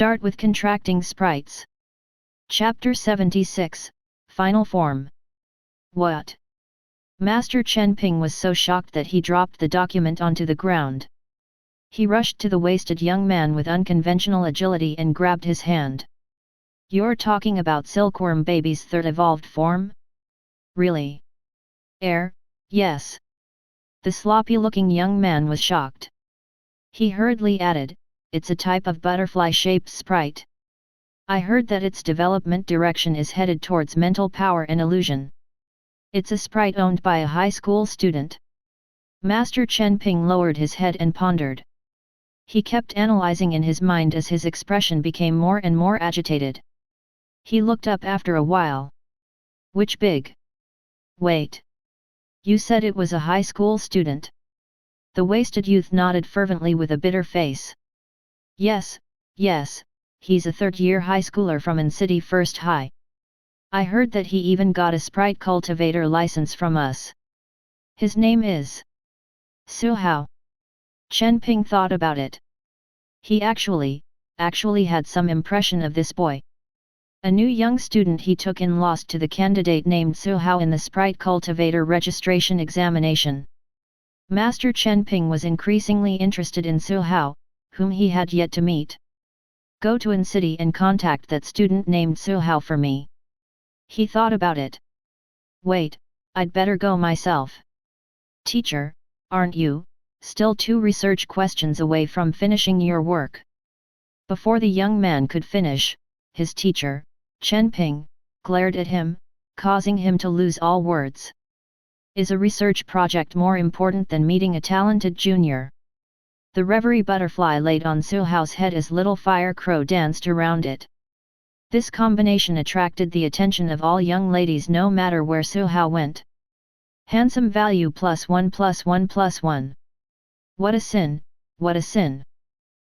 Start with contracting sprites. Chapter 76, Final Form. What? Master Chen Ping was so shocked that he dropped the document onto the ground. He rushed to the wasted young man with unconventional agility and grabbed his hand. You're talking about Silkworm baby's third evolved form? Really? Yes. The sloppy-looking young man was shocked. He hurriedly added, it's a type of butterfly-shaped sprite. I heard that its development direction is headed towards mental power and illusion. It's a sprite owned by a high school student. Master Chen Ping lowered his head and pondered. He kept analyzing in his mind as his expression became more and more agitated. He looked up after a while. Which big? Wait. You said it was a high school student? The wasted youth nodded fervently with a bitter face. Yes, he's a third-year high schooler from An City First High. I heard that he even got a sprite cultivator license from us. His name is Su Hao. Chen Ping thought about it. He actually had some impression of this boy. A new young student he took in lost to the candidate named Su Hao in the Sprite Cultivator registration examination. Master Chen Ping was increasingly interested in Su Hao, whom he had yet to meet. Go to An City and contact that student named Su Hao for me. He thought about it. Wait, I'd better go myself. Teacher, aren't you still 2 research questions away from finishing your work? Before the young man could finish, his teacher, Chen Ping, glared at him, causing him to lose all words. Is a research project more important than meeting a talented junior? The reverie butterfly laid on Su Hao's head as little fire crow danced around it. This combination attracted the attention of all young ladies no matter where Su Hao went. Handsome value +1+1+1. What a sin, what a sin.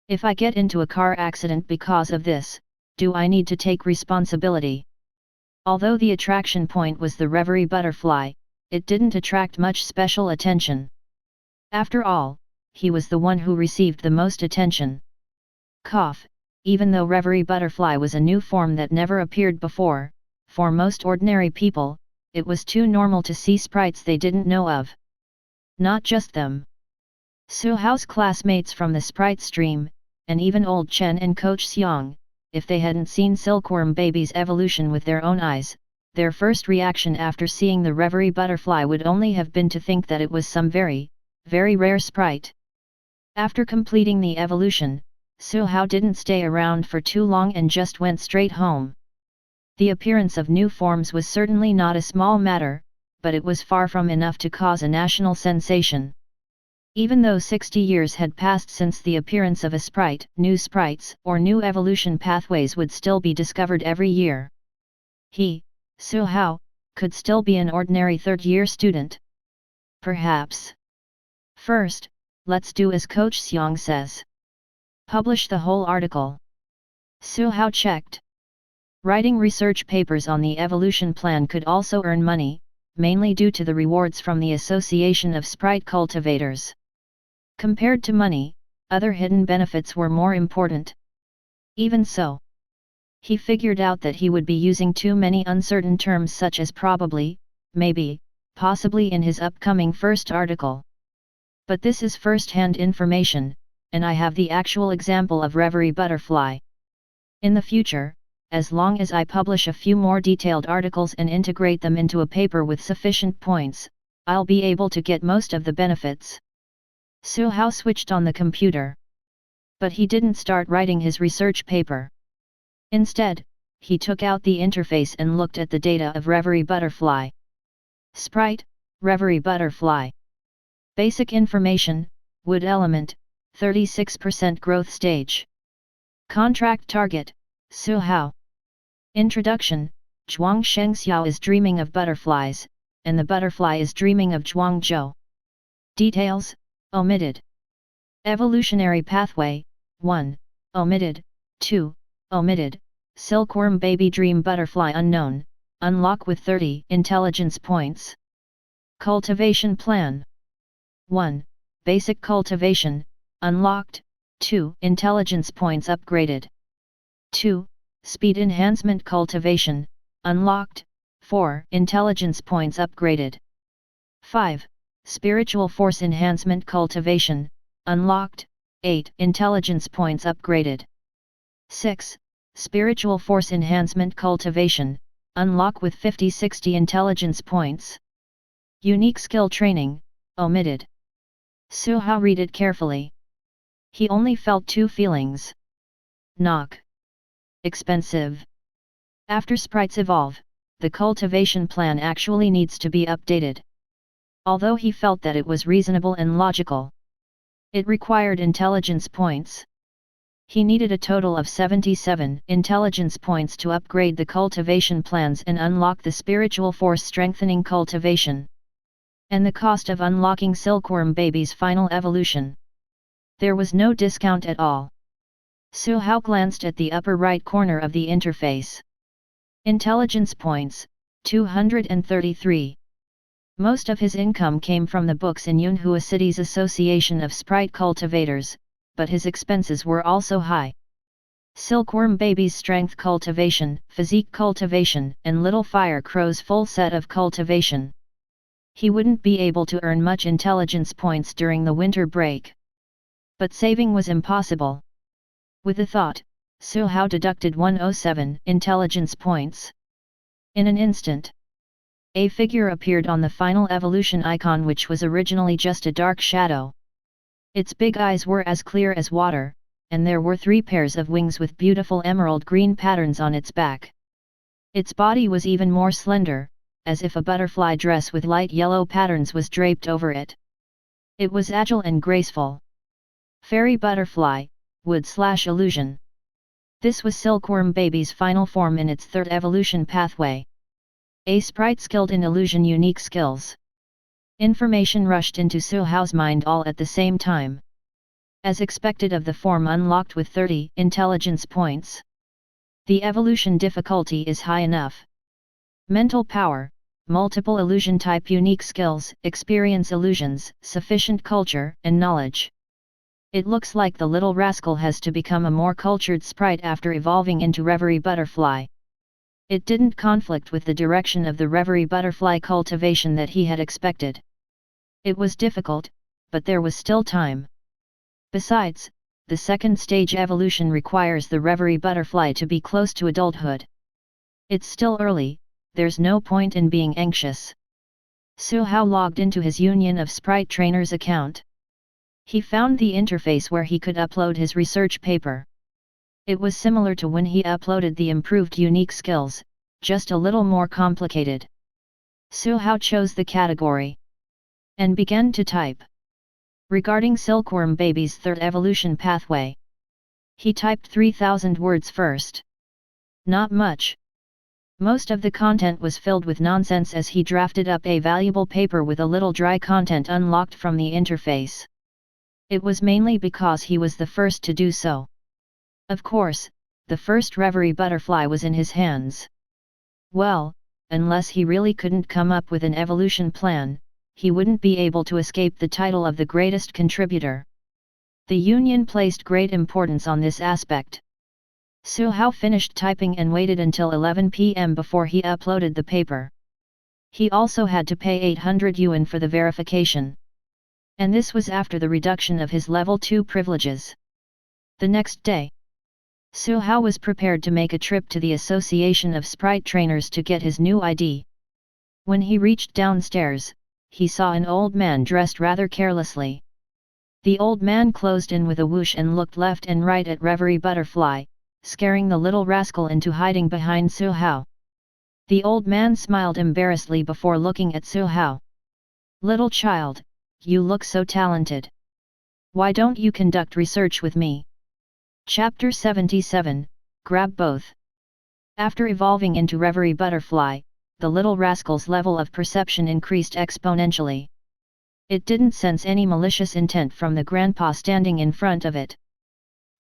If I get into a car accident because of this, do I need to take responsibility? Although the attraction point was the reverie butterfly, it didn't attract much special attention. After all, he was the one who received the most attention. Even though reverie butterfly was a new form that never appeared before, for most ordinary people, it was too normal to see sprites they didn't know of. Not just them. Su Hao's classmates from the sprite stream, and even old Chen and Coach Xiang, if they hadn't seen Silkworm baby's evolution with their own eyes, their first reaction after seeing the reverie butterfly would only have been to think that it was some very, very rare sprite. After completing the evolution, Su Hao didn't stay around for too long and just went straight home. The appearance of new forms was certainly not a small matter, but it was far from enough to cause a national sensation. Even though 60 years had passed since the appearance of a sprite, new sprites or new evolution pathways would still be discovered every year. He, Su Hao, could still be an ordinary third-year student. Perhaps. First, let's do as Coach Xiang says. Publish the whole article. Su Hao checked. Writing research papers on the evolution plan could also earn money, mainly due to the rewards from the Association of Sprite Cultivators. Compared to money, other hidden benefits were more important. Even so, he figured out that he would be using too many uncertain terms such as probably, maybe, possibly in his upcoming first article. But this is first-hand information, and I have the actual example of reverie butterfly. In the future, as long as I publish a few more detailed articles and integrate them into a paper with sufficient points, I'll be able to get most of the benefits. Su Hao switched on the computer. But he didn't start writing his research paper. Instead, he took out the interface and looked at the data of reverie butterfly. Sprite, reverie butterfly. Basic information, wood element, 36% growth stage. Contract target, Su Hao. Introduction, Zhuang Shengxiao is dreaming of butterflies, and the butterfly is dreaming of Zhuangzhou. Details, omitted. Evolutionary pathway, 1, omitted, 2, omitted, Silkworm baby dream butterfly unknown, unlock with 30 intelligence points. Cultivation plan. 1. Basic cultivation, unlocked, 2. Intelligence points upgraded. 2. Speed enhancement cultivation, unlocked. 4. Intelligence points upgraded. 5. Spiritual force enhancement cultivation, unlocked. 8. Intelligence points upgraded. 6. Spiritual force enhancement cultivation, unlock with 50-60 intelligence points. Unique skill training, omitted. Su Hao read it carefully. He only felt two feelings. Knock. Expensive. After Sprites evolve, the cultivation plan actually needs to be updated. Although he felt that it was reasonable and logical, it required intelligence points. He needed a total of 77 intelligence points to upgrade the cultivation plans and unlock the spiritual force strengthening cultivation. And the cost of unlocking Silkworm Baby's final evolution. There was no discount at all. Su Hao glanced at the upper right corner of the interface. Intelligence points, 233. Most of his income came from the books in Yunhua City's Association of Sprite Cultivators, but his expenses were also high. Silkworm Baby's strength cultivation, physique cultivation, and Little Fire Crow's full set of cultivation. He wouldn't be able to earn much intelligence points during the winter break. But saving was impossible. With a thought, Su Hao deducted 107 intelligence points. In an instant, a figure appeared on the final evolution icon, which was originally just a dark shadow. Its big eyes were as clear as water, and there were 3 pairs of wings with beautiful emerald green patterns on its back. Its body was even more slender, as if a butterfly dress with light yellow patterns was draped over it. It was agile and graceful. Fairy butterfly, wood/illusion. This was Silkworm Baby's final form in its 3rd evolution pathway. A sprite skilled in illusion unique skills. Information rushed into Su Hao's mind all at the same time. As expected of the form unlocked with 30 intelligence points. The evolution difficulty is high enough. Mental power, multiple illusion type unique skills, experience illusions, sufficient culture and knowledge. It looks like the little rascal has to become a more cultured sprite after evolving into Reverie Butterfly. It didn't conflict with the direction of the Reverie Butterfly cultivation that he had expected. It was difficult, but there was still time. Besides, the 2nd stage evolution requires the Reverie Butterfly to be close to adulthood. It's still early, there's no point in being anxious. Su Hao logged into his Union of Sprite Trainers account. He found the interface where he could upload his research paper. It was similar to when he uploaded the improved unique skills, just a little more complicated. Su Hao chose the category and began to type. Regarding Silkworm Baby's 3rd evolution pathway, he typed 3,000 words first. Not much. Most of the content was filled with nonsense as he drafted up a valuable paper with a little dry content unlocked from the interface. It was mainly because he was the first to do so. Of course, the first Reverie Butterfly was in his hands. Well, unless he really couldn't come up with an evolution plan, he wouldn't be able to escape the title of the greatest contributor. The Union placed great importance on this aspect. Su Hao finished typing and waited until 11 p.m. before he uploaded the paper. He also had to pay 800 yuan for the verification. And this was after the reduction of his level 2 privileges. The next day, Su Hao was prepared to make a trip to the Association of Sprite Trainers to get his new ID. When he reached downstairs, he saw an old man dressed rather carelessly. The old man closed in with a whoosh and looked left and right at Reverie Butterfly, scaring the little rascal into hiding behind Su Hao. The old man smiled embarrassedly before looking at Su Hao. "Little child, you look so talented. Why don't you conduct research with me?" Chapter 77, Grab Both. After evolving into Reverie Butterfly, the little rascal's level of perception increased exponentially. It didn't sense any malicious intent from the grandpa standing in front of it.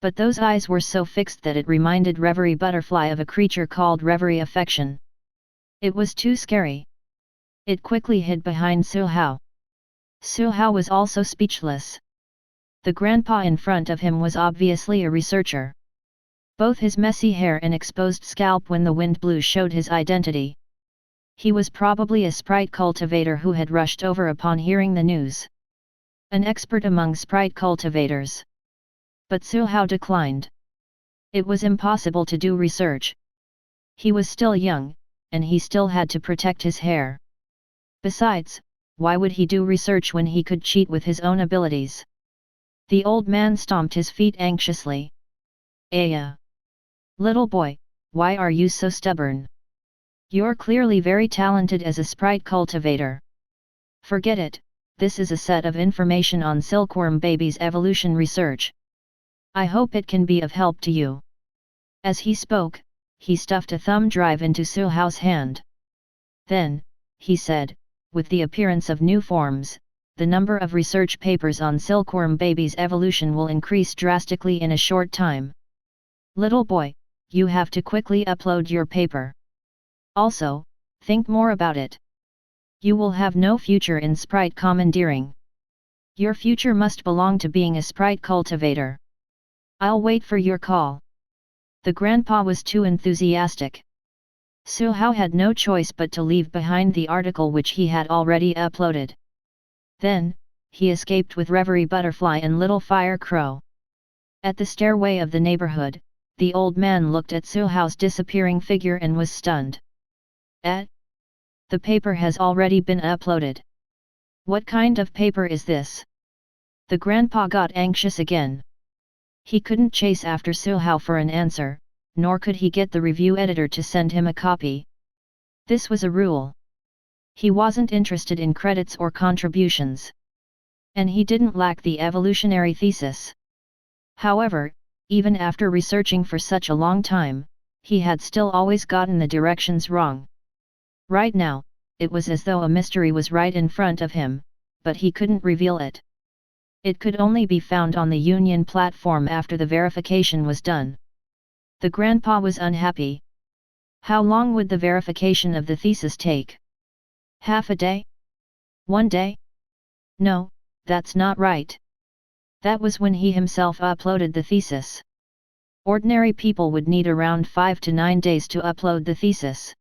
But those eyes were so fixed that it reminded Reverie Butterfly of a creature called Reverie Affection. It was too scary. It quickly hid behind Su Hao. Su Hao was also speechless. The grandpa in front of him was obviously a researcher. Both his messy hair and exposed scalp when the wind blew showed his identity. He was probably a sprite cultivator who had rushed over upon hearing the news. An expert among sprite cultivators. But Silhao declined. It was impossible to do research. He was still young, and he still had to protect his hair. Besides, why would he do research when he could cheat with his own abilities? The old man stomped his feet anxiously. Aya! Little boy, why are you so stubborn? You're clearly very talented as a sprite cultivator. Forget it, this is a set of information on Silkworm baby's evolution research. I hope it can be of help to you. As he spoke, he stuffed a thumb drive into Silhao's hand. Then, he said, with the appearance of new forms, the number of research papers on Silkworm baby's evolution will increase drastically in a short time. Little boy, you have to quickly upload your paper. Also, think more about it. You will have no future in sprite commandeering. Your future must belong to being a sprite cultivator. I'll wait for your call. The grandpa was too enthusiastic. Silhao had no choice but to leave behind the article which he had already uploaded. Then, he escaped with Reverie Butterfly and Little Fire Crow. At the stairway of the neighborhood, the old man looked at Silhao's disappearing figure and was stunned. The paper has already been uploaded. What kind of paper is this? The grandpa got anxious again. He couldn't chase after Silhao for an answer, nor could he get the review editor to send him a copy. This was a rule. He wasn't interested in credits or contributions. And he didn't lack the evolutionary thesis. However, even after researching for such a long time, he had still always gotten the directions wrong. Right now, it was as though a mystery was right in front of him, but he couldn't reveal it. It could only be found on the Union platform after the verification was done. The grandpa was unhappy. How long would the verification of the thesis take? Half a day? 1 day? No, that's not right. That was when he himself uploaded the thesis. Ordinary people would need around 5 to 9 days to upload the thesis.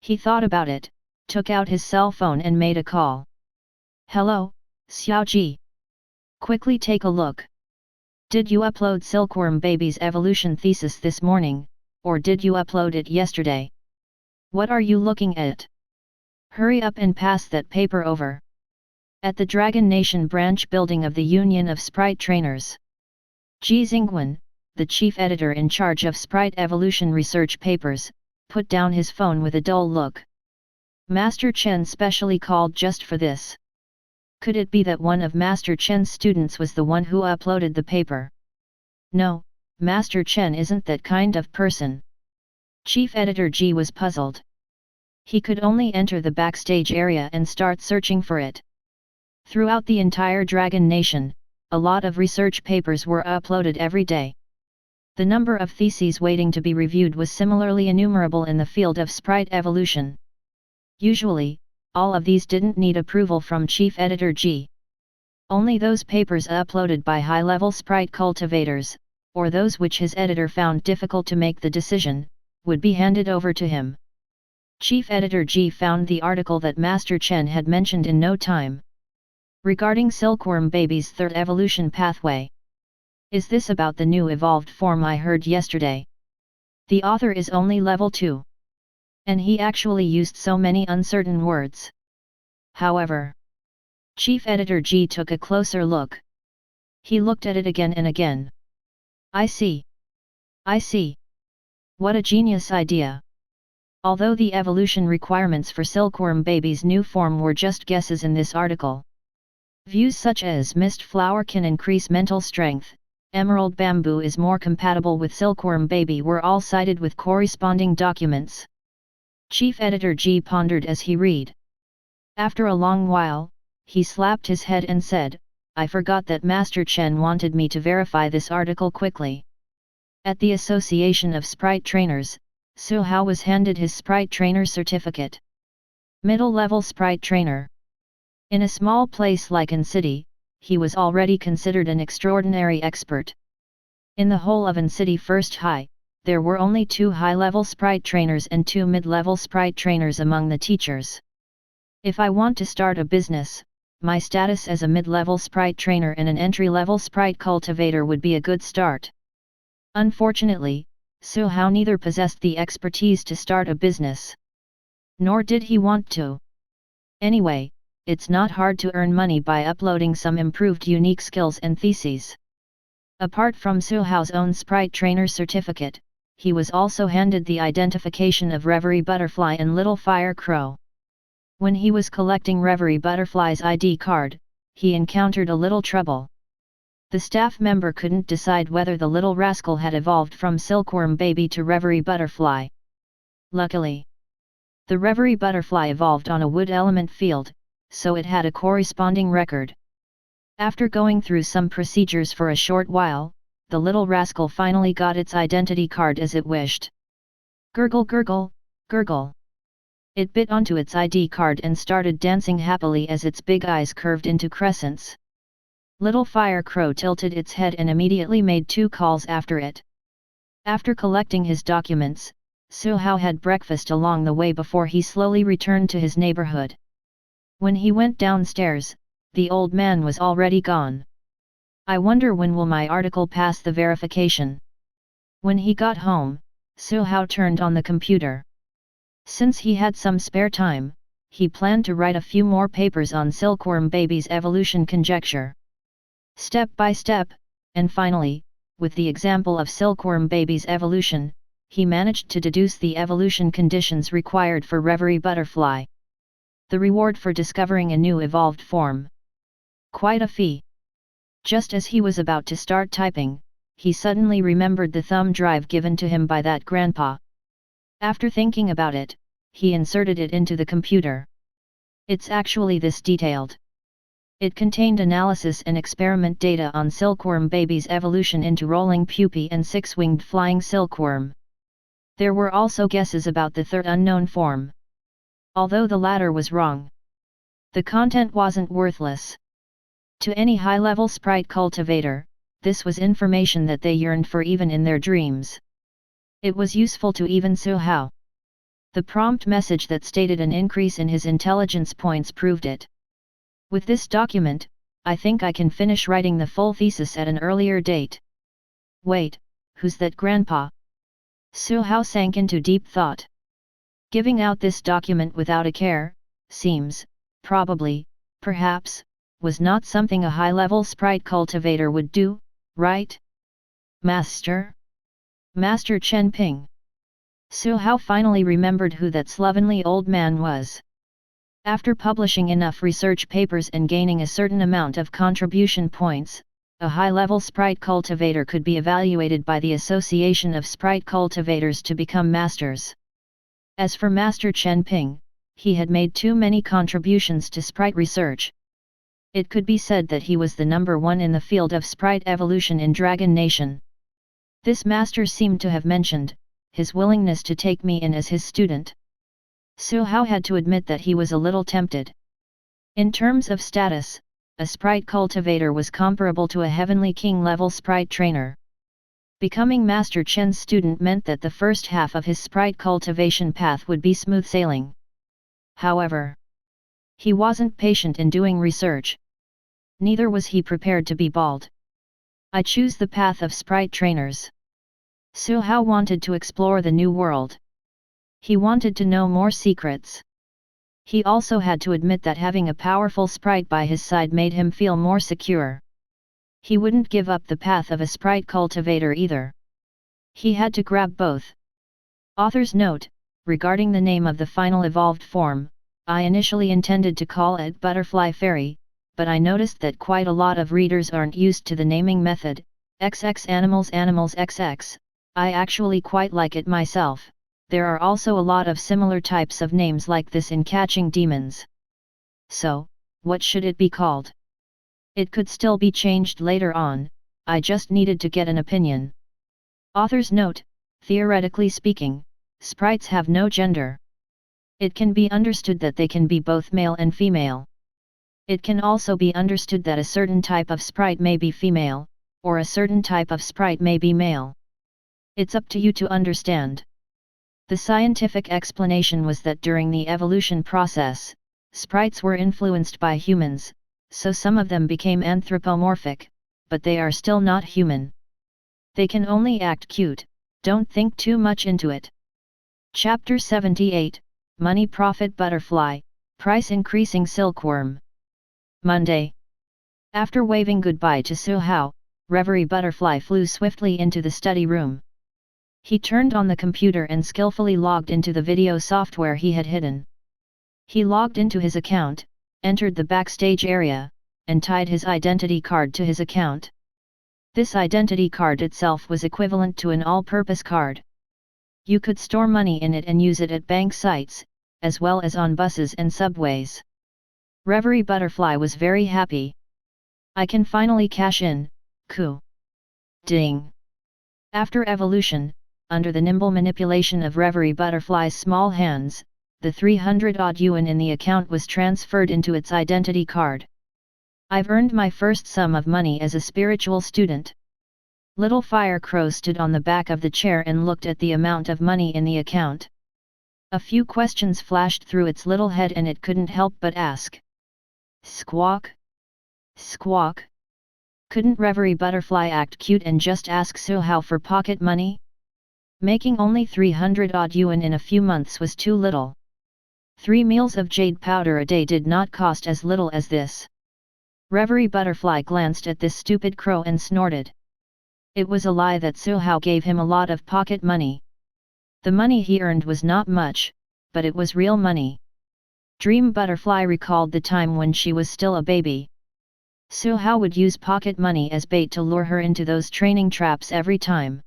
He thought about it, took out his cell phone and made a call. Hello, Xiaoji. Quickly take a look. Did you upload Silkworm baby's evolution thesis this morning, or did you upload it yesterday? What are you looking at? Hurry up and pass that paper over. At the Dragon Nation branch building of the Union of Sprite Trainers. Ji Xingwen, the chief editor in charge of Sprite evolution research papers, put down his phone with a dull look. Master Chen specially called just for this. Could it be that one of Master Chen's students was the one who uploaded the paper? No, Master Chen isn't that kind of person. Chief Editor Ji was puzzled. He could only enter the backstage area and start searching for it. Throughout the entire Dragon Nation, a lot of research papers were uploaded every day. The number of theses waiting to be reviewed was similarly innumerable in the field of sprite evolution. Usually, all of these didn't need approval from Chief Editor G. Only those papers uploaded by high-level sprite cultivators, or those which his editor found difficult to make the decision, would be handed over to him. Chief Editor G found the article that Master Chen had mentioned in no time. Regarding Silkworm baby's third evolution pathway. Is this about the new evolved form I heard yesterday? The author is only level 2. And he actually used so many uncertain words. However, Chief Editor G took a closer look. He looked at it again and again. I see. I see. What a genius idea. Although the evolution requirements for Silkworm baby's new form were just guesses in this article. Views such as mist flower can increase mental strength, emerald bamboo is more compatible with Silkworm baby were all cited with corresponding documents. Chief Editor G pondered as he read. After a long while, he slapped his head and said, I forgot that Master Chen wanted me to verify this article quickly. At the Association of Sprite Trainers, Silhao was handed his Sprite Trainer certificate. Middle-level Sprite Trainer. In a small place like An City, he was already considered an extraordinary expert. In the whole of An City First High, there were only 2 high-level sprite trainers and 2 mid-level sprite trainers among the teachers. If I want to start a business, my status as a mid-level sprite trainer and an entry-level sprite cultivator would be a good start. Unfortunately, Su Hao neither possessed the expertise to start a business, nor did he want to. Anyway, it's not hard to earn money by uploading some improved unique skills and theses. Apart from Su Hao's own Sprite Trainer certificate, he was also handed the identification of Reverie Butterfly and Little Fire Crow. When he was collecting Reverie Butterfly's ID card, he encountered a little trouble. The staff member couldn't decide whether the little rascal had evolved from Silkworm baby to Reverie Butterfly. Luckily, the Reverie Butterfly evolved on a wood element field, so it had a corresponding record. After going through some procedures for a short while, the little rascal finally got its identity card as it wished. Gurgle gurgle, gurgle. It bit onto its ID card and started dancing happily as its big eyes curved into crescents. Little Fire Crow tilted its head and immediately made 2 calls after it. After collecting his documents, Su Hao had breakfast along the way before he slowly returned to his neighborhood. When he went downstairs, the old man was already gone. I wonder when will my article pass the verification. When he got home, Su Hao turned on the computer. Since he had some spare time, he planned to write a few more papers on Silkworm baby's evolution conjecture. Step by step, and finally, with the example of Silkworm baby's evolution, he managed to deduce the evolution conditions required for Reverie Butterfly. The reward for discovering a new evolved form. Quite a fee. Just as he was about to start typing, he suddenly remembered the thumb drive given to him by that grandpa. After thinking about it, he inserted it into the computer. It's actually this detailed. It contained analysis and experiment data on Silkworm baby's evolution into rolling pupae and 6-winged flying silkworm. There were also guesses about the third unknown form. Although the latter was wrong, the content wasn't worthless. To any high-level sprite cultivator, this was information that they yearned for even in their dreams. It was useful to even Su Hao. The prompt message that stated an increase in his intelligence points proved it. With this document, I think I can finish writing the full thesis at an earlier date. Wait, who's that grandpa? Su Hao sank into deep thought. Giving out this document without a care, seems, probably, perhaps, was not something a high-level sprite cultivator would do, right? Master? Master Chen Ping. Su Hao finally remembered who that slovenly old man was. After publishing enough research papers and gaining a certain amount of contribution points, a high-level sprite cultivator could be evaluated by the Association of Sprite Cultivators to become masters. As for Master Chen Ping, he had made too many contributions to sprite research. It could be said that he was the number 1 in the field of sprite evolution in Dragon Nation. This master seemed to have mentioned his willingness to take me in as his student. Su Hao had to admit that he was a little tempted. In terms of status, a sprite cultivator was comparable to a Heavenly King level sprite trainer. Becoming Master Chen's student meant that the first half of his sprite cultivation path would be smooth sailing. However, he wasn't patient in doing research. Neither was he prepared to be bald. I choose the path of sprite trainers. Su Hao wanted to explore the new world. He wanted to know more secrets. He also had to admit that having a powerful sprite by his side made him feel more secure. He wouldn't give up the path of a sprite cultivator either. He had to grab both. Author's note: regarding the name of the final evolved form, I initially intended to call it Butterfly Fairy, but I noticed that quite a lot of readers aren't used to the naming method, XX Animals XX. I actually quite like it myself. There are also a lot of similar types of names like this in Catching Demons. So, what should it be called? It could still be changed later on, I just needed to get an opinion. Author's note: theoretically speaking, sprites have no gender. It can be understood that they can be both male and female. It can also be understood that a certain type of sprite may be female, or a certain type of sprite may be male. It's up to you to understand. The scientific explanation was that during the evolution process, sprites were influenced by humans, so some of them became anthropomorphic, but they are still not human. They can only act cute, don't think too much into it. Chapter 78, Money Profit Butterfly, Price Increasing Silkworm. Monday. After waving goodbye to Su Hao, Reverie Butterfly flew swiftly into the study room. He turned on the computer and skillfully logged into the video software he had hidden. He logged into his account, entered the backstage area, and tied his identity card to his account. This identity card itself was equivalent to an all-purpose card. You could store money in it and use it at bank sites, as well as on buses and subways. Reverie Butterfly was very happy. I can finally cash in, coup. Ding. After evolution, under the nimble manipulation of Reverie Butterfly's small hands, the 300-odd yuan in the account was transferred into its identity card. I've earned my first sum of money as a spiritual student. Little Fire Crow stood on the back of the chair and looked at the amount of money in the account. A few questions flashed through its little head and it couldn't help but ask. Squawk? Squawk? Couldn't Reverie Butterfly act cute and just ask Su Hao for pocket money? Making only 300-odd yuan in a few months was too little. 3 meals of jade powder a day did not cost as little as this. Reverie Butterfly glanced at this stupid crow and snorted. It was a lie that Su Hao gave him a lot of pocket money. The money he earned was not much, but it was real money. Dream Butterfly recalled the time when she was still a baby. Su Hao would use pocket money as bait to lure her into those training traps every time.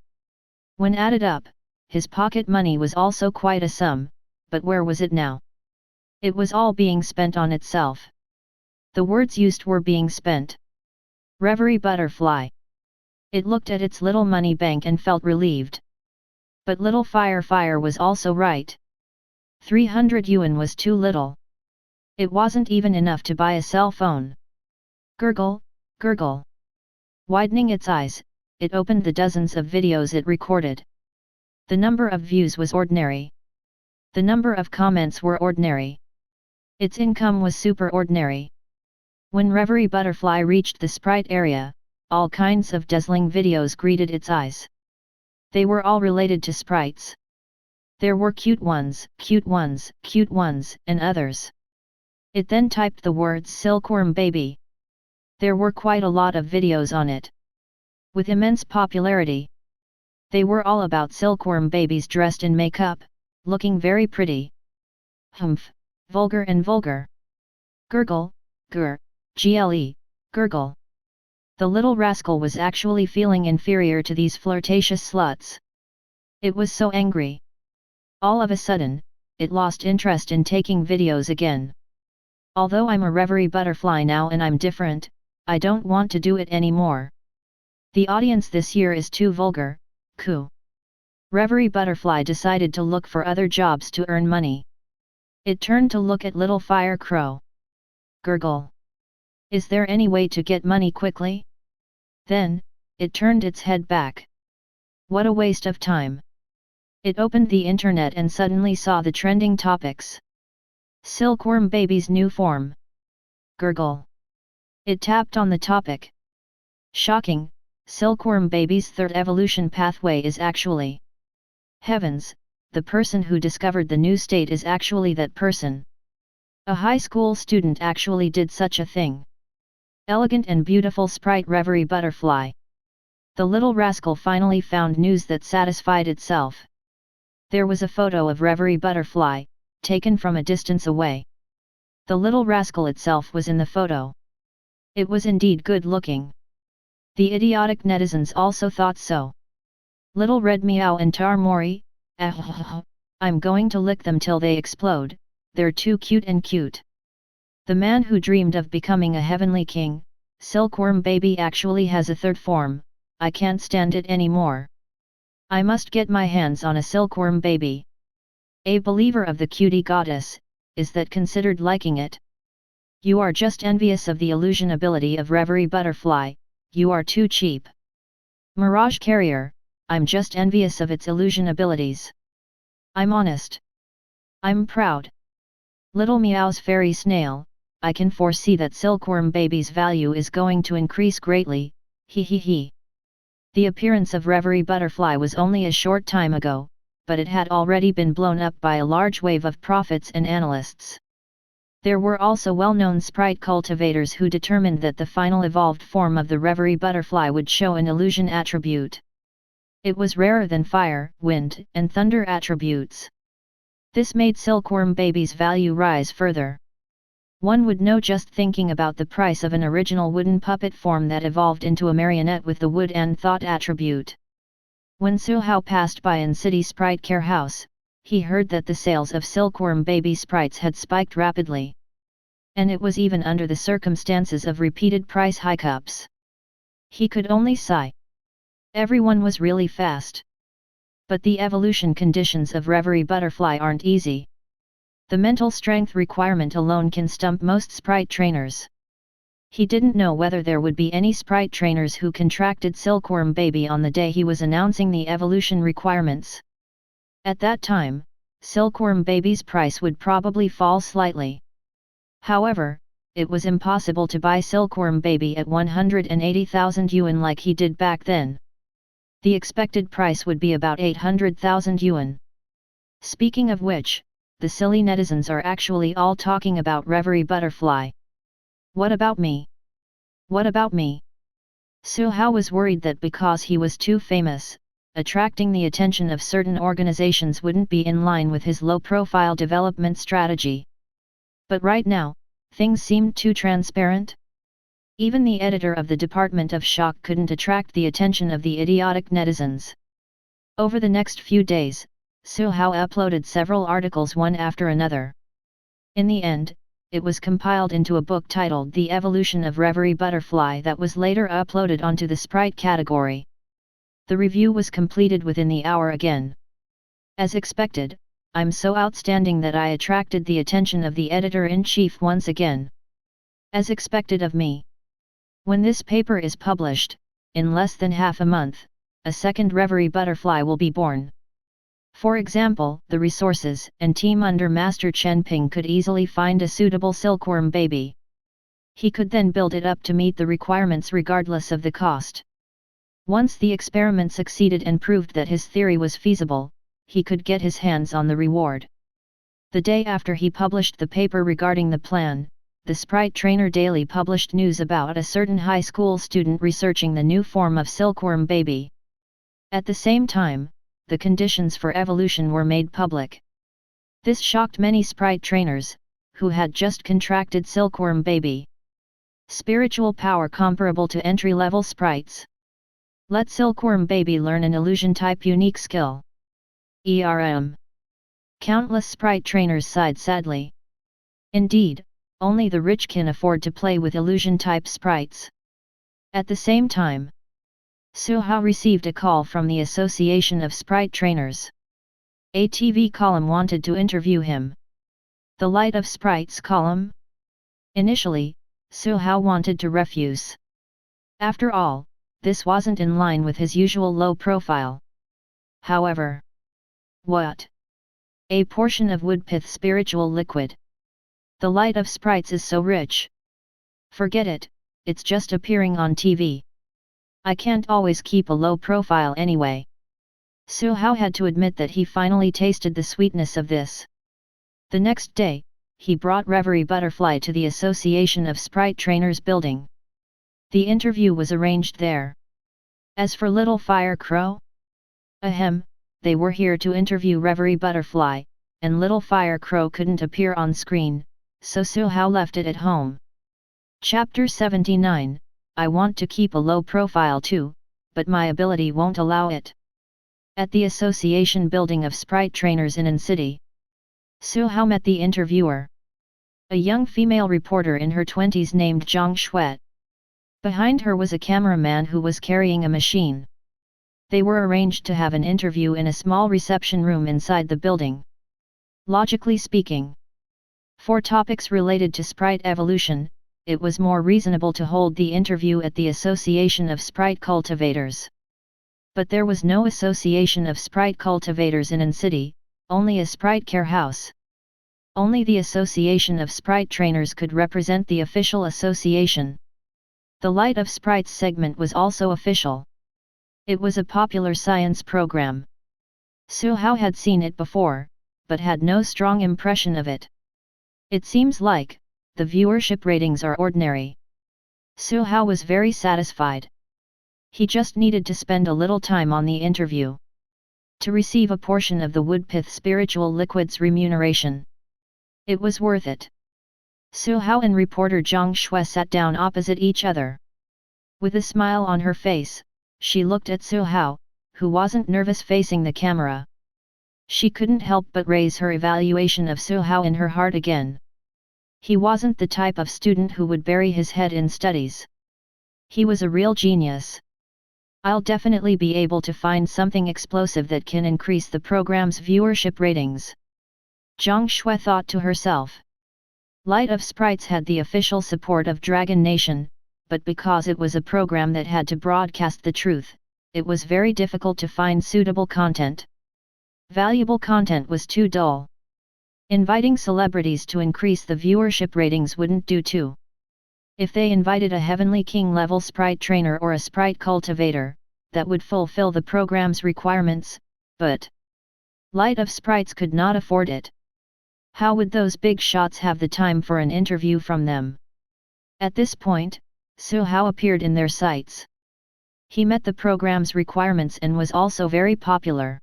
When added up, his pocket money was also quite a sum, but where was it now? It was all being spent on itself. The words used were being spent. Reverie Butterfly. It looked at its little money bank and felt relieved. But Little Fire was also right. 300 yuan was too little. It wasn't even enough to buy a cell phone. Gurgle, gurgle. Widening its eyes, it opened the dozens of videos it recorded. The number of views was ordinary. The number of comments were ordinary. Its income was super ordinary. When Reverie Butterfly reached the sprite area, all kinds of dazzling videos greeted its eyes. They were all related to sprites. There were cute ones, and others. It then typed the words Silkworm Baby. There were quite a lot of videos on it. With immense popularity. They were all about silkworm babies dressed in makeup, looking very pretty. Humph, vulgar and vulgar. Gurgle, gle, gurgle. The little rascal was actually feeling inferior to these flirtatious sluts. It was so angry. All of a sudden, it lost interest in taking videos again. Although I'm a Reverie Butterfly now and I'm different, I don't want to do it anymore. The audience this year is too vulgar, coup. Reverie Butterfly decided to look for other jobs to earn money. It turned to look at Little Fire Crow. Gurgle. Is there any way to get money quickly? Then, it turned its head back. What a waste of time. It opened the internet and suddenly saw the trending topics. Silkworm Baby's new form. Gurgle. It tapped on the topic. Shocking, Silkworm Baby's third evolution pathway is actually. Heavens, the person who discovered the new state is actually that person. A high school student actually did such a thing. Elegant and beautiful sprite Reverie Butterfly. The little rascal finally found news that satisfied itself. There was a photo of Reverie Butterfly, taken from a distance away. The little rascal itself was in the photo. It was indeed good looking. The idiotic netizens also thought so. Little Red Meow and Tar Mori, I'm going to lick them till they explode, they're too cute and cute. The man who dreamed of becoming a heavenly king, Silkworm Baby actually has a third form, I can't stand it anymore. I must get my hands on a Silkworm Baby. A believer of the cutie goddess, is that considered liking it? You are just envious of the illusion ability of Reverie Butterfly, you are too cheap. Mirage Carrier, I'm just envious of its illusion abilities. I'm honest. I'm proud. Little Meow's fairy snail, I can foresee that Silkworm baby's value is going to increase greatly, he he he. The appearance of Reverie Butterfly was only a short time ago, but it had already been blown up by a large wave of prophets and analysts. There were also well-known sprite cultivators who determined that the final evolved form of the Reverie Butterfly would show an illusion attribute. It was rarer than fire, wind, and thunder attributes. This made Silkworm baby's value rise further. One would know just thinking about the price of an original wooden puppet form that evolved into a marionette with the wood and thought attribute. When Su Hao passed by in City Sprite Care House, he heard that the sales of Silkworm baby sprites had spiked rapidly. And it was even under the circumstances of repeated price hike-ups. He could only sigh. Everyone was really fast. But the evolution conditions of Reverie Butterfly aren't easy. The mental strength requirement alone can stump most sprite trainers. He didn't know whether there would be any sprite trainers who contracted Silkworm baby on the day he was announcing the evolution requirements. At that time, Silkworm baby's price would probably fall slightly. However, it was impossible to buy Silkworm baby at 180,000 yuan like he did back then. The expected price would be about 800,000 yuan. Speaking of which, the silly netizens are actually all talking about Reverie Butterfly. What about me? What about me? Su Hao was worried that because he was too famous, attracting the attention of certain organizations wouldn't be in line with his low-profile development strategy. But right now, things seemed too transparent. Even the editor of the Department of Shock couldn't attract the attention of the idiotic netizens. Over the next few days, Su Hao uploaded several articles one after another. In the end, it was compiled into a book titled The Evolution of Reverie Butterfly that was later uploaded onto the Sprite category. The review was completed within the hour again. As expected, I'm so outstanding that I attracted the attention of the editor-in-chief once again. As expected of me. When this paper is published, in less than half a month, a second Reverie Butterfly will be born. For example, the resources and team under Master Chen Ping could easily find a suitable Silkworm baby. He could then build it up to meet the requirements regardless of the cost. Once the experiment succeeded and proved that his theory was feasible, he could get his hands on the reward. The day after he published the paper regarding the plan, the Sprite Trainer Daily published news about a certain high school student researching the new form of Silkworm baby. At the same time, the conditions for evolution were made public. This shocked many sprite trainers, who had just contracted Silkworm baby. Spiritual power comparable to entry-level sprites. Let Silkworm baby learn an illusion-type unique skill. Countless sprite trainers sighed sadly. Indeed, only the rich can afford to play with illusion-type sprites. At the same time, Su Hao received a call from the Association of Sprite Trainers. A TV column wanted to interview him. The Light of Sprites column? Initially, Su Hao wanted to refuse. After all, this wasn't in line with his usual low profile. However, what? A portion of woodpith spiritual liquid. The Light of Sprites is so rich. Forget it, it's just appearing on TV. I can't always keep a low profile anyway. Su Hao had to admit that he finally tasted the sweetness of this. The next day, he brought Reverie Butterfly to the Association of Sprite Trainers building. The interview was arranged there. As for Little Fire Crow? They were here to interview Reverie Butterfly, and Little Fire Crow couldn't appear on screen, so Su Hao left it at home. Chapter 79, I want to keep a low profile too, but my ability won't allow it. At the Association building of Sprite Trainers in An City, Su Hao met the interviewer. A young female reporter in her 20s named Zhang Shuet. Behind her was a cameraman who was carrying a machine. They were arranged to have an interview in a small reception room inside the building. Logically speaking, for topics related to sprite evolution, it was more reasonable to hold the interview at the Association of Sprite Cultivators. But there was no association of sprite cultivators in an city, only a sprite care house. Only the association of sprite trainers could represent the official association. The Light of Sprites segment was also official. It was a popular science program. Su Hao had seen it before, but had no strong impression of it. It seems like the viewership ratings are ordinary. Su Hao was very satisfied. He just needed to spend a little time on the interview to receive a portion of the Woodpith spiritual liquid's remuneration. It was worth it. Su Hao and reporter Zhang Shui sat down opposite each other. With a smile on her face, she looked at Su Hao, who wasn't nervous facing the camera. She couldn't help but raise her evaluation of Su Hao in her heart again. He wasn't the type of student who would bury his head in studies. He was a real genius. I'll definitely be able to find something explosive that can increase the program's viewership ratings. Zhang Shui thought to herself. Light of Sprites had the official support of Dragon Nation, but because it was a program that had to broadcast the truth, it was very difficult to find suitable content. Valuable content was too dull. Inviting celebrities to increase the viewership ratings wouldn't do too. If they invited a Heavenly King level sprite trainer or a sprite cultivator, that would fulfill the program's requirements, but Light of Sprites could not afford it. How would those big shots have the time for an interview from them? At this point, Su Hao appeared in their sights. He met the program's requirements and was also very popular.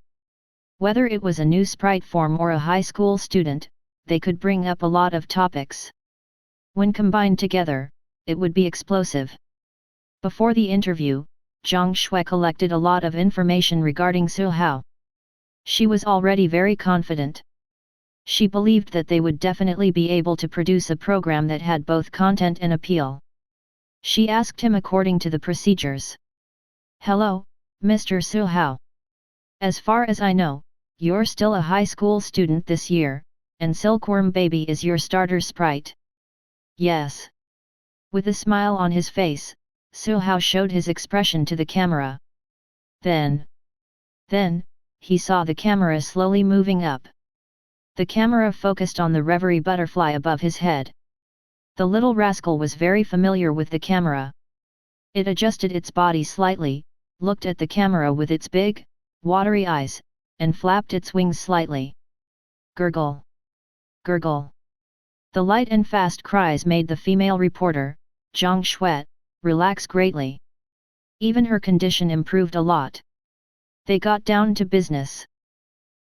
Whether it was a new sprite form or a high school student, they could bring up a lot of topics. When combined together, it would be explosive. Before the interview, Zhang Shui collected a lot of information regarding Su Hao. She was already very confident. She believed that they would definitely be able to produce a program that had both content and appeal. She asked him according to the procedures. Hello, Mr. Su Hao. As far as I know, you're still a high school student this year, and Silkworm Baby is your starter sprite. Yes. With a smile on his face, Su Hao showed his expression to the camera. Then, he saw the camera slowly moving up. The camera focused on the reverie butterfly above his head. The little rascal was very familiar with the camera. It adjusted its body slightly, looked at the camera with its big, watery eyes, and flapped its wings slightly. Gurgle! Gurgle! The light and fast cries made the female reporter, Zhang Shui, relax greatly. Even her condition improved a lot. They got down to business.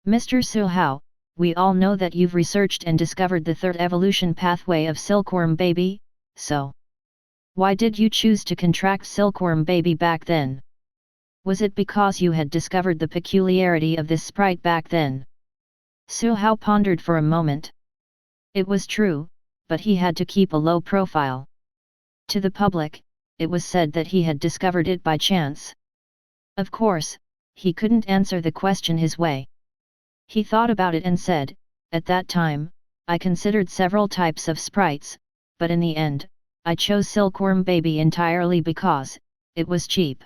Mr. Su Hao, we all know that you've researched and discovered the third evolution pathway of Silkworm Baby, so why did you choose to contract Silkworm Baby back then? Was it because you had discovered the peculiarity of this sprite back then? Su Hao pondered for a moment. It was true, but he had to keep a low profile. To the public, it was said that he had discovered it by chance. Of course, he couldn't answer the question his way. He thought about it and said, at that time, I considered several types of sprites, but in the end, I chose Silkworm Baby entirely because it was cheap.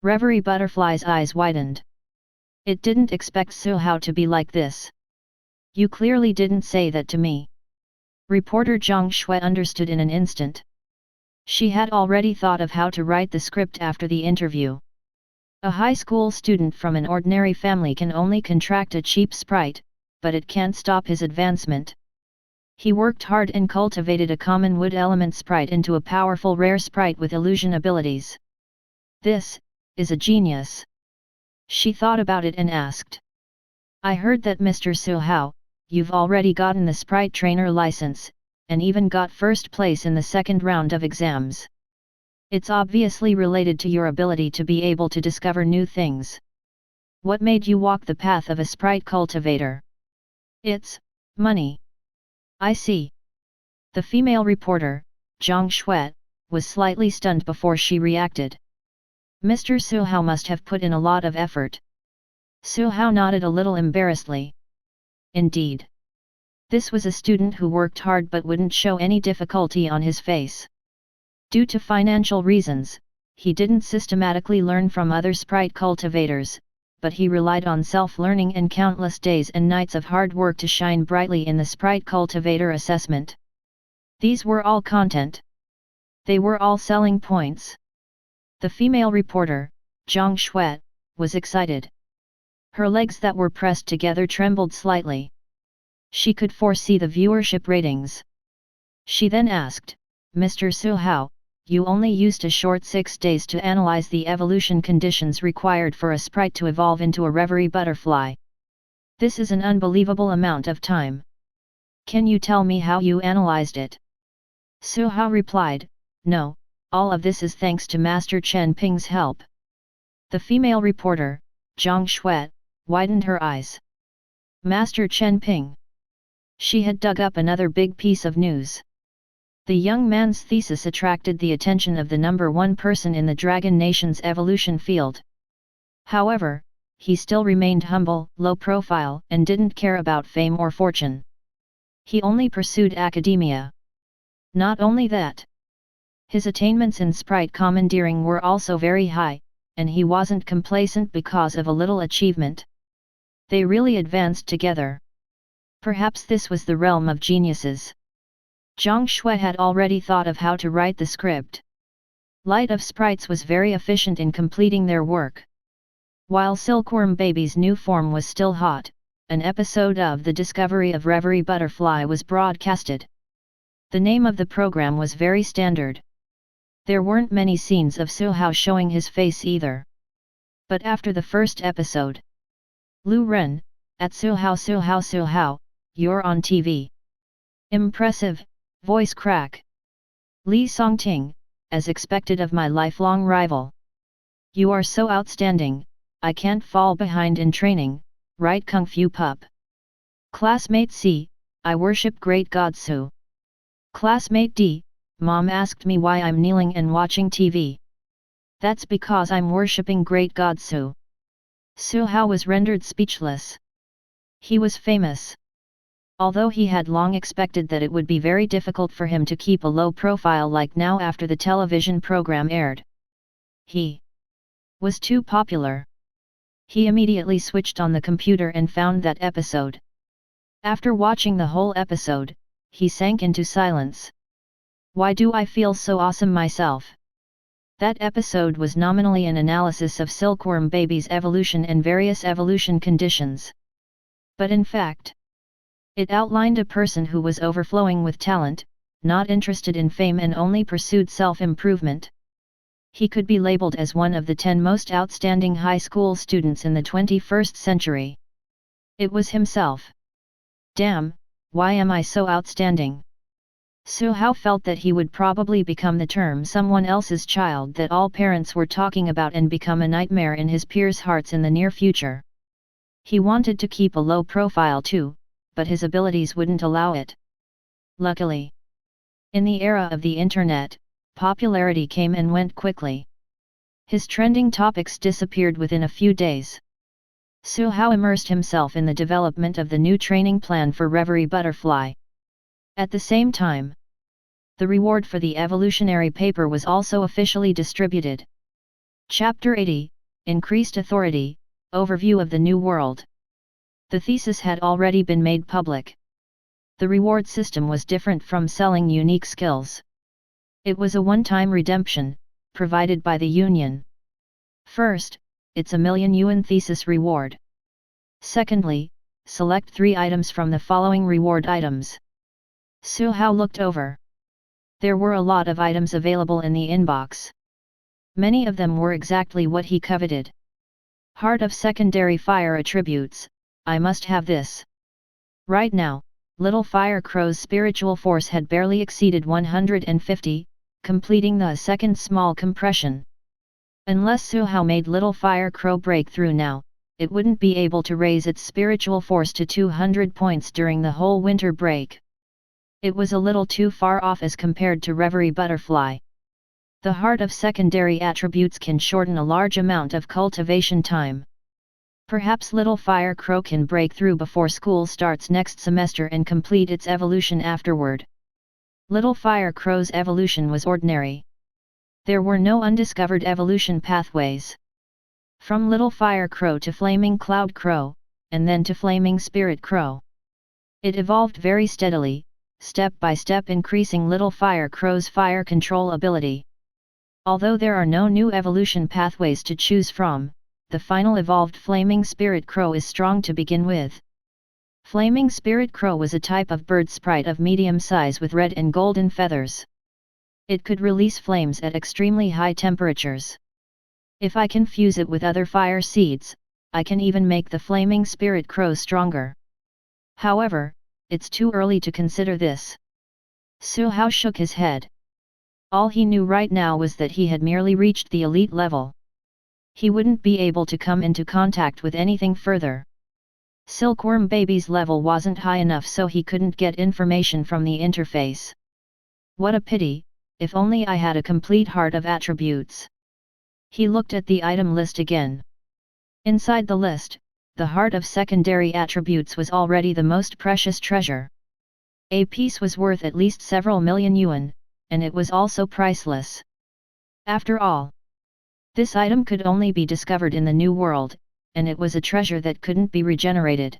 Reverie Butterfly's eyes widened. It didn't expect Su Hao to be like this. You clearly didn't say that to me. Reporter Zhang Shui understood in an instant. She had already thought of how to write the script after the interview. A high school student from an ordinary family can only contract a cheap sprite, but it can't stop his advancement. He worked hard and cultivated a common wood element sprite into a powerful rare sprite with illusion abilities. This is a genius. She thought about it and asked. I heard that Mr. Su Hao, you've already gotten the sprite trainer license, and even got first place in the second round of exams. It's obviously related to your ability to be able to discover new things. What made you walk the path of a sprite cultivator? It's money. I see. The female reporter, Zhang Shui, was slightly stunned before she reacted. Mr. Su Hao must have put in a lot of effort. Su Hao nodded a little embarrassedly. Indeed. This was a student who worked hard but wouldn't show any difficulty on his face. Due to financial reasons, he didn't systematically learn from other sprite cultivators, but he relied on self-learning and countless days and nights of hard work to shine brightly in the sprite cultivator assessment. These were all content. They were all selling points. The female reporter, Zhang Shuet, was excited. Her legs that were pressed together trembled slightly. She could foresee the viewership ratings. She then asked, "Mr. Su Hao, you only used a short 6 days to analyze the evolution conditions required for a sprite to evolve into a reverie butterfly. This is an unbelievable amount of time. Can you tell me how you analyzed it?" Su Hao replied, "No, all of this is thanks to Master Chen Ping's help." The female reporter, Zhang Shuet, widened her eyes. Master Chen Ping. She had dug up another big piece of news. The young man's thesis attracted the attention of the number one person in the Dragon Nation's evolution field. However, he still remained humble, low profile, and didn't care about fame or fortune. He only pursued academia. Not only that, his attainments in sprite commandeering were also very high, and he wasn't complacent because of a little achievement. They really advanced together. Perhaps this was the realm of geniuses. Zhang Shuai had already thought of how to write the script. Light of Sprites was very efficient in completing their work. While Silkworm Baby's new form was still hot, an episode of The Discovery of Reverie Butterfly was broadcasted. The name of the program was very standard. There weren't many scenes of Su Hao showing his face either. But after the first episode, Lu Ren, at Su Hao, you're on TV. Impressive, voice crack. Li Songting, as expected of my lifelong rival. You are so outstanding, I can't fall behind in training, right Kung Fu pup. Classmate C, I worship great God Su. Classmate D, Mom asked me why I'm kneeling and watching TV. That's because I'm worshipping great God Su. Su Hao was rendered speechless. He was famous. Although he had long expected that it would be very difficult for him to keep a low profile like now after the television program aired. He was too popular. He immediately switched on the computer and found that episode. After watching the whole episode, he sank into silence. Why do I feel so awesome myself? That episode was nominally an analysis of Silkworm Baby's evolution and various evolution conditions. But in fact, it outlined a person who was overflowing with talent, not interested in fame and only pursued self-improvement. He could be labeled as one of the 10 most outstanding high school students in the 21st century. It was himself. Damn, why am I so outstanding? Su Hao felt that he would probably become the term someone else's child that all parents were talking about and become a nightmare in his peers' hearts in the near future. He wanted to keep a low profile too, but his abilities wouldn't allow it. Luckily, in the era of the internet, popularity came and went quickly. His trending topics disappeared within a few days. Su Hao immersed himself in the development of the new training plan for Reverie Butterfly. At the same time, the reward for the evolutionary paper was also officially distributed. Chapter 80, Increased Authority, Overview of the New World. The thesis had already been made public. The reward system was different from selling unique skills. It was a one-time redemption, provided by the Union. First, it's a $1,000,000 thesis reward. Secondly, select 3 items from the following reward items. Su Hao looked over. There were a lot of items available in the inbox. Many of them were exactly what he coveted. Heart of Secondary Fire Attributes, I must have this. Right now, Little Fire Crow's spiritual force had barely exceeded 150, completing the second small compression. Unless Su Hao made Little Fire Crow break through now, it wouldn't be able to raise its spiritual force to 200 points during the whole winter break. It was a little too far off as compared to Reverie Butterfly. The Heart of Secondary Attributes can shorten a large amount of cultivation time. Perhaps Little Fire Crow can break through before school starts next semester and complete its evolution afterward. Little Fire Crow's evolution was ordinary. There were no undiscovered evolution pathways. From little fire crow to flaming cloud crow, and then to flaming spirit crow. It evolved very steadily, step by step, increasing little fire crow's fire control ability. Although there are no new evolution pathways to choose from, the final evolved flaming spirit crow is strong to begin with. Flaming spirit crow was a type of bird sprite of medium size with red and golden feathers. It could release flames at extremely high temperatures. If I can fuse it with other fire seeds, I can even make the flaming spirit crow stronger. However, it's too early to consider this. Su Hao shook his head. All he knew right now was that he had merely reached the elite level. He wouldn't be able to come into contact with anything further. Silkworm baby's level wasn't high enough, so he couldn't get information from the interface. What a pity, if only I had a complete heart of attributes. He looked at the item list again. Inside the list, the heart of secondary attributes was already the most precious treasure. A piece was worth at least several million yuan, and it was also priceless. After all, this item could only be discovered in the New World, and it was a treasure that couldn't be regenerated.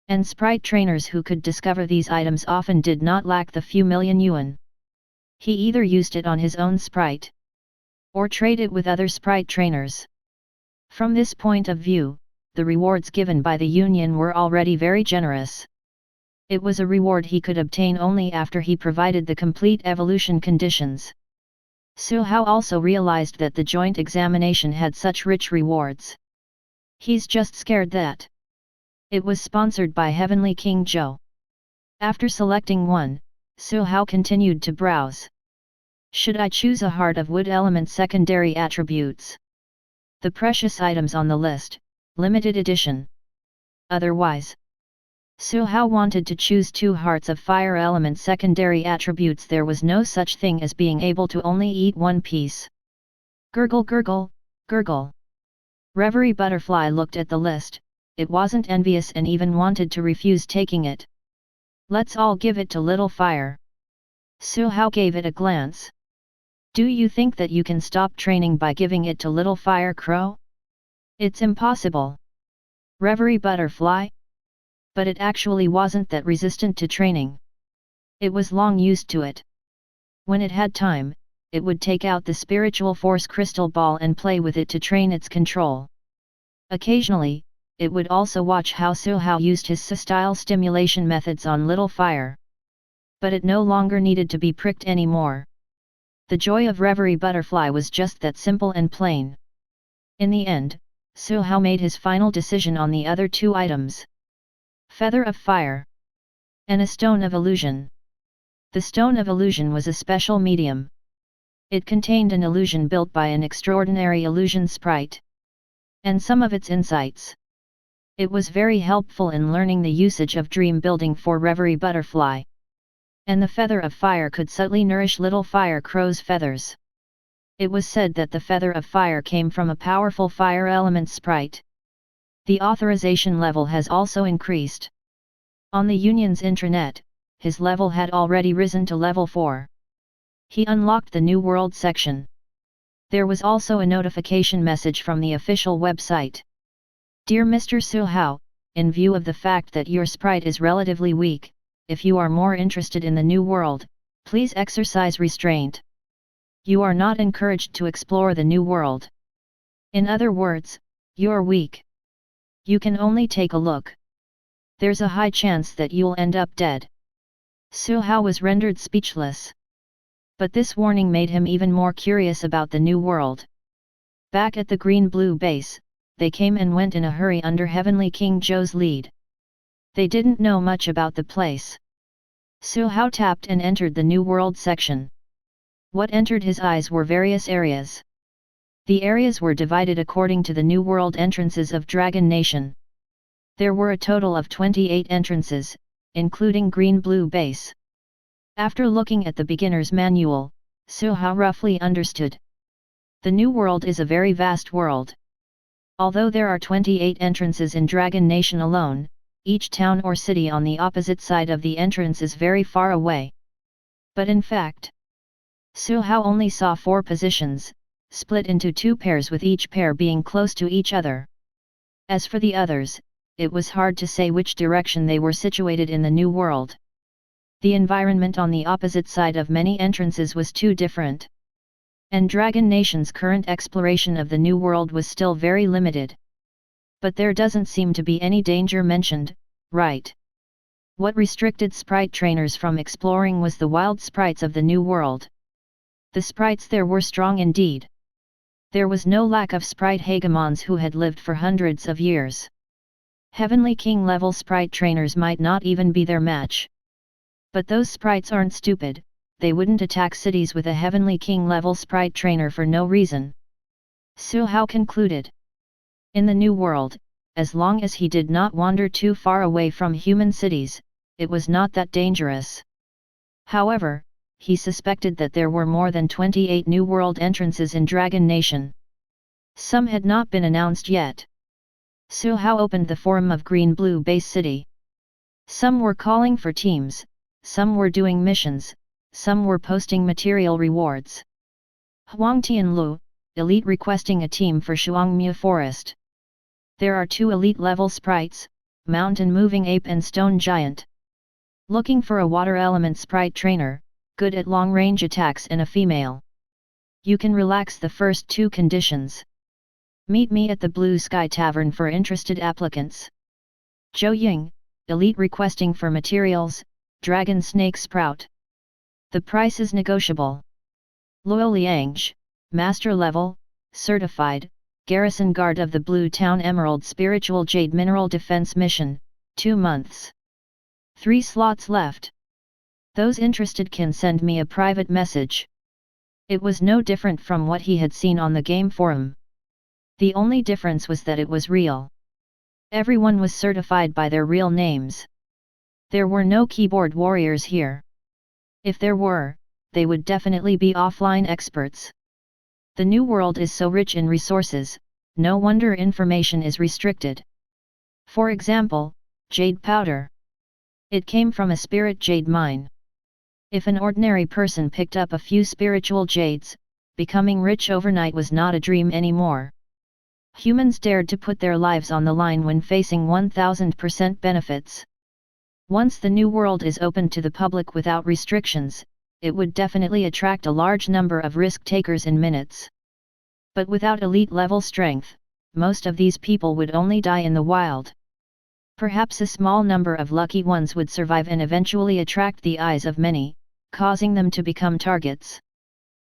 And sprite trainers who could discover these items often did not lack the few million yuan. He either used it on his own sprite, or trade it with other sprite trainers. From this point of view, the rewards given by the Union were already very generous. It was a reward he could obtain only after he provided the complete evolution conditions. Su Hao also realized that the joint examination had such rich rewards. He's just scared that it was sponsored by Heavenly King Zhou. After selecting one, Su Hao continued to browse. Should I choose a heart of wood element secondary attributes? The precious items on the list, limited edition. Otherwise, Su Hao wanted to choose 2 hearts of fire element secondary attributes. There was no such thing as being able to only eat one piece. Gurgle gurgle, gurgle. Reverie Butterfly looked at the list. It wasn't envious and even wanted to refuse taking it. Let's all give it to Little Fire. Su Hao gave it a glance. Do you think that you can stop training by giving it to Little Fire Crow? It's impossible. Reverie Butterfly? But it actually wasn't that resistant to training. It was long used to it. When it had time, it would take out the spiritual force crystal ball and play with it to train its control. Occasionally, it would also watch how Su Hao used his style stimulation methods on Little Fire. But it no longer needed to be pricked anymore. The joy of Reverie Butterfly was just that simple and plain. In the end, Su Hao made his final decision on the other 2 items. Feather of Fire and a Stone of Illusion. The Stone of Illusion was a special medium. It contained an illusion built by an extraordinary illusion sprite, and some of its insights. It was very helpful in learning the usage of dream building for Reverie Butterfly. And the Feather of Fire could subtly nourish Little Fire Crow's feathers. It was said that the Feather of Fire came from a powerful fire element sprite. The authorization level has also increased. On the Union's intranet, his level had already risen to level 4. He unlocked the New World section. There was also a notification message from the official website. Dear Mr. Su Hao, in view of the fact that your sprite is relatively weak, if you are more interested in the New World, please exercise restraint. You are not encouraged to explore the New World. In other words, you're weak. You can only take a look. There's a high chance that you'll end up dead. Su Hao was rendered speechless. But this warning made him even more curious about the New World. Back at the green-blue base, they came and went in a hurry under Heavenly King Zhou's lead. They didn't know much about the place. Su Hao tapped and entered the New World section. What entered his eyes were various areas. The areas were divided according to the New World entrances of Dragon Nation. There were a total of 28 entrances, including green-blue base. After looking at the beginner's manual, Su Hao roughly understood. The New World is a very vast world. Although there are 28 entrances in Dragon Nation alone, each town or city on the opposite side of the entrance is very far away. But in fact, Su Hao only saw 4 positions, split into 2 pairs with each pair being close to each other. As for the others, it was hard to say which direction they were situated in the new world. The environment on the opposite side of many entrances was too different. And Dragon Nation's current exploration of the new world was still very limited. But there doesn't seem to be any danger mentioned, right? What restricted sprite trainers from exploring was the wild sprites of the new world. The sprites there were strong indeed. There was no lack of sprite hegemons who had lived for hundreds of years. Heavenly King level sprite trainers might not even be their match. But those sprites aren't stupid, they wouldn't attack cities with a Heavenly King level sprite trainer for no reason. Su Hao concluded. In the new world, as long as he did not wander too far away from human cities, it was not that dangerous. However, he suspected that there were more than 28 new world entrances in Dragon Nation. Some had not been announced yet. Su Hao opened the forum of Green-Blue Base City. Some were calling for teams, some were doing missions, some were posting material rewards. Huang Tianlu, elite requesting a team for Shuangmu Forest. There are 2 elite-level sprites, Mountain Moving Ape and Stone Giant. Looking for a water element sprite trainer, good at long-range attacks and a female. You can relax the first 2 conditions. Meet me at the Blue Sky Tavern for interested applicants. Zhou Ying, elite requesting for materials, Dragon Snake Sprout. The price is negotiable. Luo Liangge, Master Level, Certified, Garrison Guard of the Blue Town Emerald Spiritual Jade Mineral Defense Mission, 2 months. 3 slots left. Those interested can send me a private message. It was no different from what he had seen on the game forum. The only difference was that it was real. Everyone was certified by their real names. There were no keyboard warriors here. If there were, they would definitely be offline experts. The new world is so rich in resources, no wonder information is restricted. For example, jade powder. It came from a spirit jade mine. If an ordinary person picked up a few spiritual jades, becoming rich overnight was not a dream anymore. Humans dared to put their lives on the line when facing 1000% benefits. Once the new world is open to the public without restrictions, it would definitely attract a large number of risk-takers in minutes. But without elite-level strength, most of these people would only die in the wild. Perhaps a small number of lucky ones would survive and eventually attract the eyes of many, causing them to become targets.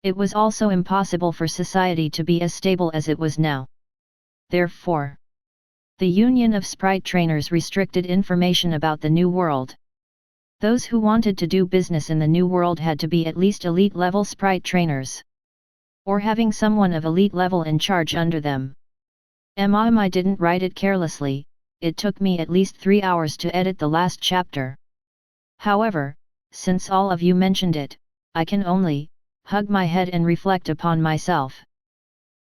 It was also impossible for society to be as stable as it was now. Therefore, the Union of Sprite Trainers restricted information about the new world. Those who wanted to do business in the new world had to be at least elite-level Sprite Trainers. Or having someone of elite level in charge under them. I didn't write it carelessly, it took me at least 3 hours to edit the last chapter. However, since all of you mentioned it, I can only hug my head and reflect upon myself.